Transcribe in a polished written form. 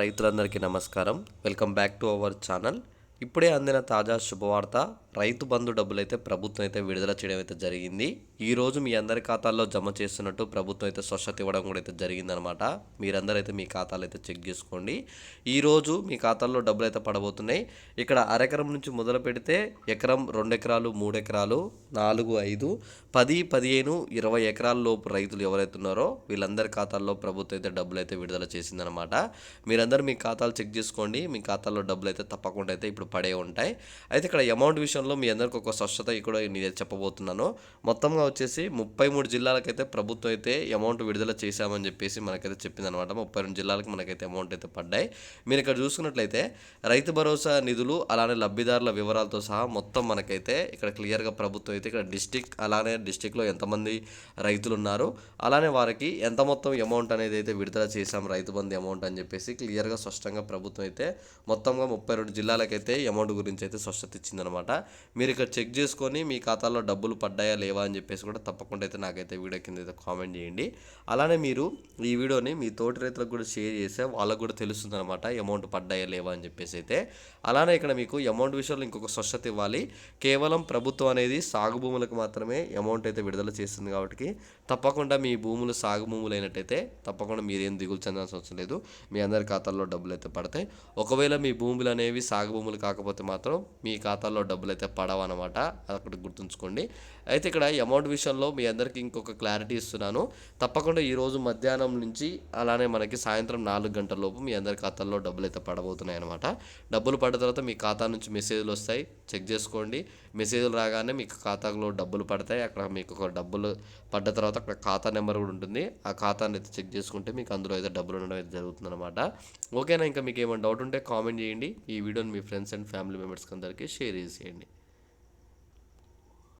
రైతులందరికీ నమస్కారం. Welcome back to our channel. ఇప్పుడే అందిన తాజా శుభవార్త, రైతు బంధు డబ్బులైతే ప్రభుత్వం అయితే విడుదల చేయడం అయితే జరిగింది. ఈరోజు మీ అందరి ఖాతాల్లో జమ చేస్తున్నట్టు ప్రభుత్వం అయితే స్పష్టత ఇవ్వడం కూడా అయితే జరిగిందనమాట. మీరందరూ అయితే మీ ఖాతాలు అయితే చెక్ చేసుకోండి. ఈరోజు మీ ఖాతాల్లో డబ్బులు అయితే పడబోతున్నాయి. ఇక్కడ అరెకరం నుంచి మొదలు పెడితే ఎకరం, 2 ఎకరాలు, 3 ఎకరాలు, 4, 5, 10, 15, 20 ఎకరాల లోపు రైతులు ఎవరైతే ఉన్నారో వీళ్ళందరి ఖాతాల్లో ప్రభుత్వం అయితే డబ్బులు అయితే విడుదల చేసిందనమాట. మీరందరూ మీ ఖాతాలు చెక్ చేసుకోండి. మీ ఖాతాల్లో డబ్బులు అయితే తప్పకుండా అయితే ఇప్పుడు పడే ఉంటాయి. అయితే ఇక్కడ అమౌంట్ విషయంలో మీ అందరికి ఒక స్పష్టత కూడా నేను చెప్పబోతున్నాను. మొత్తంగా వచ్చేసి 33 జిల్లాలకైతే ప్రభుత్వం అయితే అమౌంట్ విడుదల చేశామని చెప్పేసి మనకైతే చెప్పిందనమాట. 32 జిల్లాలకు మనకైతే అమౌంట్ అయితే పడ్డాయి. మీరు ఇక్కడ చూసుకున్నట్లయితే రైతు భరోసా నిధులు అలానే లబ్ధిదారుల వివరాలతో సహా మొత్తం మనకైతే ఇక్కడ క్లియర్గా ప్రభుత్వం అయితే ఇక్కడ అలానే డిస్టిక్లో ఎంతమంది రైతులు ఉన్నారు, అలానే వారికి ఎంత మొత్తం అమౌంట్ అనేది అయితే విడుదల చేశాం రైతు బంధు అమౌంట్ అని చెప్పేసి క్లియర్గా స్పష్టంగా ప్రభుత్వం అయితే మొత్తంగా 32 జిల్లాలకైతే అమౌంట్ గురించి అయితే స్పష్టత ఇచ్చిందనమాట. మీరు ఇక్కడ చెక్ చేసుకొని మీ ఖాతాలో డబ్బులు పడ్డాయా లేవా అని చెప్పేసి కూడా తప్పకుండా అయితే నాకైతే వీడియో కింద అయితే కామెంట్ చేయండి. అలానే మీరు ఈ వీడియోని మీ తోటి రైతులకు కూడా షేర్ చేస్తే వాళ్ళకు కూడా తెలుస్తుంది అనమాట అమౌంట్ పడ్డాయా లేవా అని చెప్పేసి అయితే. అలానే ఇక్కడ మీకు అమౌంట్ విషయంలో ఇంకొక స్పష్టత ఇవ్వాలి. కేవలం ప్రభుత్వం అనేది సాగు భూములకు మాత్రమే అమౌంట్ అయితే విడుదల చేస్తుంది కాబట్టి తప్పకుండా మీ భూములు సాగు భూములు అయినట్టయితే తప్పకుండా మీరేం దిగులు చెందాల్సిన అవసరం లేదు. మీ అందరి ఖాతాల్లో డబ్బులు అయితే పడతాయి. ఒకవేళ మీ భూములు అనేవి సాగు భూములు కాకపోతే మాత్రం మీ ఖాతాల్లో డబ్బులు అయితే పడవన్నమాట. అదొకటి గుర్తుంచుకోండి. అయితే ఇక్కడ అమౌంట్ విషయంలో మీ అందరికీ ఇంకొక క్లారిటీ ఇస్తున్నాను. తప్పకుండా ఈరోజు మధ్యాహ్నం నుంచి అలానే మనకి సాయంత్రం 4 గంటల లోపు మీ అందరి ఖాతాల్లో డబ్బులు అయితే పడబోతున్నాయి అనమాట. డబ్బులు పడ్డ తర్వాత మీ ఖాతా నుంచి మెసేజ్లు వస్తాయి, చెక్ చేసుకోండి. మెసేజ్లు రాగానే మీకు ఖాతాలో డబ్బులు పడతాయి. అక్కడ మీకు ఒక డబ్బులు పడ్డ తర్వాత అక్కడ ఖాతా నెంబర్ కూడా ఉంటుంది. ఆ ఖాతాని అయితే చెక్ చేసుకుంటే మీకు అందులో అయితే డబ్బులు ఉండడం అయితే జరుగుతుంది అనమాట. ఓకేనా? ఇంకా మీకు ఏమైనా డౌట్ ఉంటే కామెంట్ చేయండి. ఈ వీడియోని మీ ఫ్రెండ్స్ అండ్ ఫ్యామిలీ మెంబర్స్కి అందరికీ షేర్ చేసేయండి.